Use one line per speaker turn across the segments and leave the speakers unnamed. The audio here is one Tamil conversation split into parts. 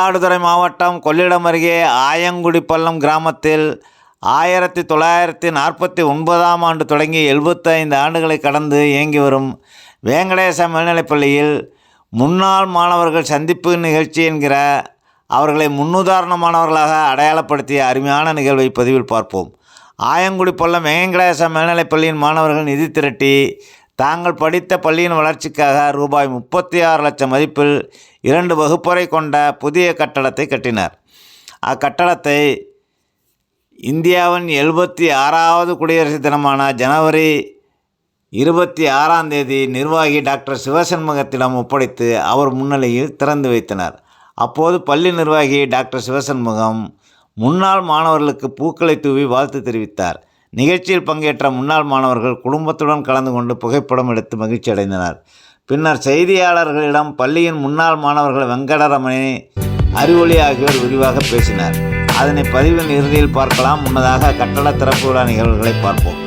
மயிலாடுதுறை மாவட்டம் கொள்ளிடம் அருகே ஆயங்குடிப்பள்ளம் கிராமத்தில் 1949ஆம் ஆண்டு தொடங்கி 75 ஆண்டுகளை கடந்து இயங்கி வரும் வேங்கடேச மேல்நிலைப்பள்ளியில் முன்னாள் மாணவர்கள் சந்திப்பு நிகழ்ச்சி என்கிற அவர்களை முன்னுதாரண மாணவர்களாக அடையாளப்படுத்திய அருமையான நிகழ்வை பதிவில் பார்ப்போம். ஆயங்குடிப்பள்ளம் வேங்கடேச மேல்நிலைப்பள்ளியின் மாணவர்கள் நிதி திரட்டி தாங்கள் படித்த பள்ளியின் வளர்ச்சிக்காக ரூபாய் 36 லட்சம் மதிப்பில் 2 வகுப்பறை கொண்ட புதிய கட்டடத்தை கட்டினர். அக்கட்டடத்தை இந்தியாவின் 76வது குடியரசு தினமான ஜனவரி 26ஆம் தேதி நிர்வாகி டாக்டர் சிவசண்முகத்திடம் ஒப்படைத்து அவர் முன்னிலையில் திறந்து வைத்தனர். அப்போது பள்ளி நிர்வாகி டாக்டர் சிவசண்முகம் முன்னாள் மாணவர்களுக்கு பூக்களை தூவி வாழ்த்து தெரிவித்தார். நிகழ்ச்சியில் பங்கேற்ற முன்னாள் மாணவர்கள் குடும்பத்துடன் கலந்து கொண்டு புகைப்படம் எடுத்து மகிழ்ச்சி அடைந்தனர். பின்னர் செய்தியாளர்களிடம் பள்ளியின் முன்னாள் மாணவர்கள் வெங்கடரமணி, அறிவொளி ஆகியோர் விரிவாக பேசினர். அதனை பதிவின் இறுதியில் பார்க்கலாம். முன்னதாக கட்டட திறப்பு விழா நிகழ்வுகளை பார்ப்போம்.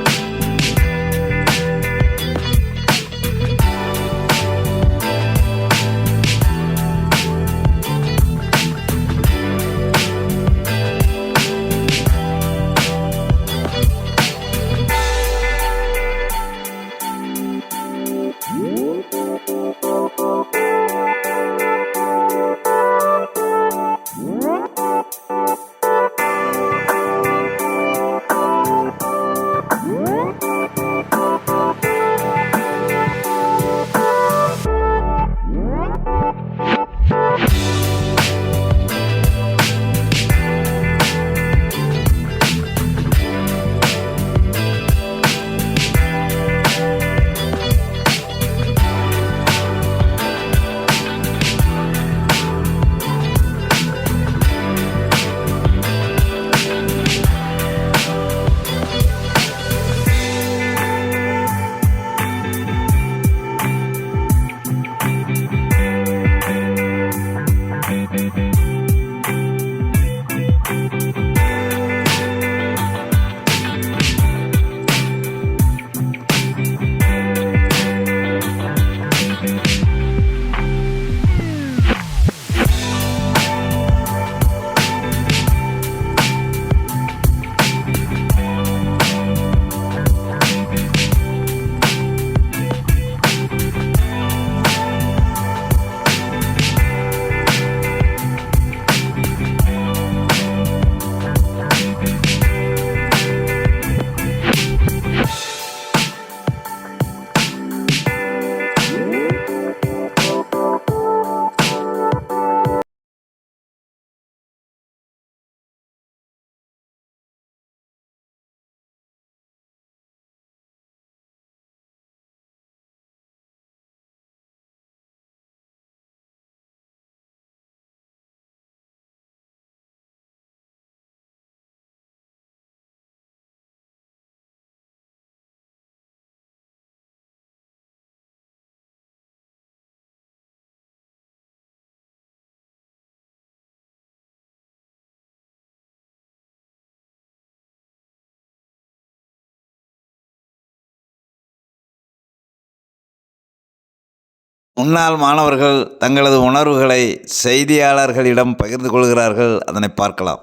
முன்னாள் மாணவர்கள் தங்களது உணர்வுகளை செய்தியாளர்களிடம் பகிர்ந்து கொள்கிறார்கள். அதனை பார்க்கலாம்.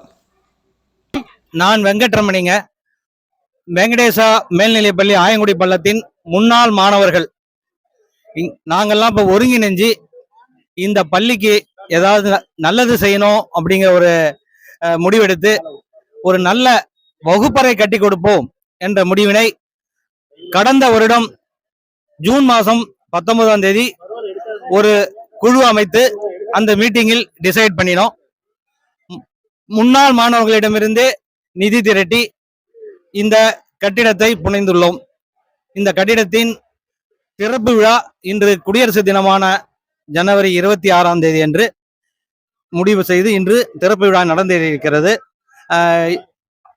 நான் வெங்கட்ரமணிங்க. வெங்கடேசா மேல்நிலைப்பள்ளி ஆயங்குடி பள்ளத்தின் முன்னாள் மாணவர்கள். நாங்கள்லாம் இப்போ ஒருங்கிணைஞ்சு இந்த பள்ளிக்கு ஏதாவது நல்லது செய்யணும் அப்படிங்கிற ஒரு முடிவெடுத்து ஒரு நல்ல வகுப்பறை கட்டி கொடுப்போம் என்ற முடிவினை கடந்த வருடம் ஜூன் மாதம் 19ஆம் தேதி ஒரு குழு அமைத்து அந்த மீட்டிங்கில் டிசைட் பண்ணினோம். முன்னாள் மாணவர்களிடமிருந்து நிதி திரட்டி இந்த கட்டிடத்தை புனைந்துள்ளோம். இந்த கட்டிடத்தின் திறப்பு விழா இன்று குடியரசு தினமான ஜனவரி 26ஆம் தேதி அன்று முடிவு செய்து இன்று திறப்பு விழா நடந்திருக்கிறது.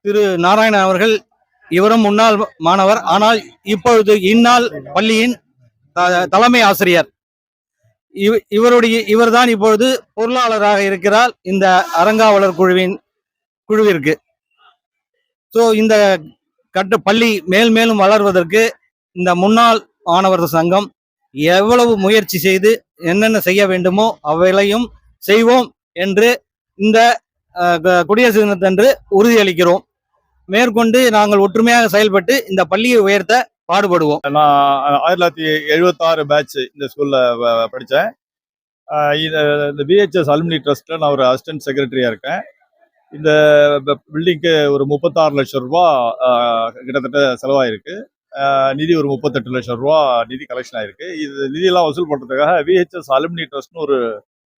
திரு நாராயணன் அவர்கள், இவரும் முன்னாள் மாணவர், ஆனால் இப்பொழுது இந்நாள் பள்ளியின் தலைமை ஆசிரியர். இவர்தான் இப்பொழுது பொருளாளராக இருக்கிறார் இந்த அறங்காவலர் குழுவிற்கு. ஸோ இந்த பள்ளி மேலும் வளர்வதற்கு இந்த முன்னாள் மாணவர் சங்கம் எவ்வளவு முயற்சி செய்து என்னென்ன செய்ய வேண்டுமோ அவைகளையும் செய்வோம் என்று இந்த குடியரசு தினத்தன்று உறுதியளிக்கிறோம். மேற்கொண்டு நாங்கள் ஒற்றுமையாக செயல்பட்டு இந்த பள்ளியை உயர்த்த பாடுபடுவோம்.
நான் 1976 பேட்ச் இந்த ஸ்கூல்ல படித்தேன். இந்த பிஹெச்எஸ் அலுமினி ட்ரஸ்ட்ல நான் ஒரு அசிஸ்டன்ட் செக்ரட்டரியா இருக்கேன். இந்த பில்டிங்க்கு ஒரு 36 லட்சம் ரூபா கிட்டத்தட்ட செலவாயிருக்கு. நிதி ஒரு 38 லட்சம் ரூபா நிதி கலெக்ஷன் ஆயிருக்கு. இது நிதியெல்லாம் வசூல் பண்றதுக்காக விஹெச்எஸ் அலுமினி ட்ரஸ்ட்னு ஒரு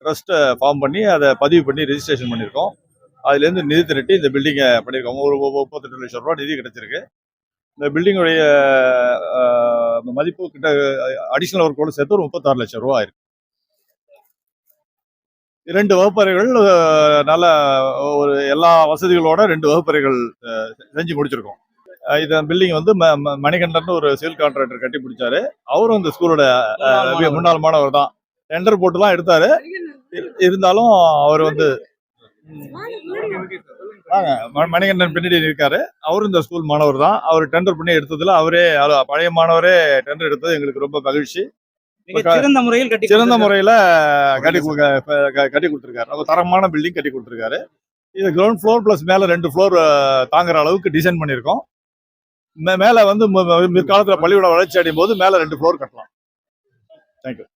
ட்ரஸ்ட்டை ஃபார்ம் பண்ணி அதை பதிவு பண்ணி ரெஜிஸ்ட்ரேஷன் பண்ணியிருக்கோம். அதுலேருந்து நிதி திரட்டி இந்த பில்டிங்கை பண்ணியிருக்கோம். ஒரு 38 லட்சம் ரூபா நிதி கிடைச்சிருக்கு. இந்த பில்டிங்குடைய மதிப்பு கிட்ட அடிஷனல் ஒர்க்கோடு சேர்த்து ஒரு 36 லட்சம் ரூபா ஆயிருக்கு. 2 வகுப்பறைகள் நல்ல ஒரு எல்லா வசதிகளோட 2 வகுப்பறைகள் செஞ்சு முடிச்சிருக்கோம். இந்த பில்டிங் வந்து மணிகண்டன் ஒரு சிவில் கான்ட்ராக்டர் கட்டி பிடிச்சாரு. அவரும் இந்த ஸ்கூலோட முன்னாள் மாணவர் தான். டெண்டர் போட்டுலாம் எடுத்தாரு. இருந்தாலும் அவர் வந்து மணிகண்டன் பின்னாடி இருக்காரு. அவரும் இந்த ஸ்கூல் மாணவர் தான். அவர் டெண்டர் பண்ணி எடுத்ததுல அவரே பழைய மாணவரே டெண்டர் எடுத்தது எங்களுக்கு ரொம்ப மகிழ்ச்சி. சிறந்த முறையில கட்டி கொடுத்துருக்காரு. ரொம்ப தரமான பில்டிங் கட்டி கொடுத்துருக்காரு. இது கிரவுண்ட் ஃப்ளோர் பிளஸ் மேல 2 ஃப்ளோர் தாங்குற அளவுக்கு டிசைன் பண்ணியிருக்கோம். மேல வந்து பிற்காலத்துல பள்ளியோட வளர்ச்சி அடையும் போது மேல 2 ஃப்ளோர் கட்டலாம். தேங்க்யூ.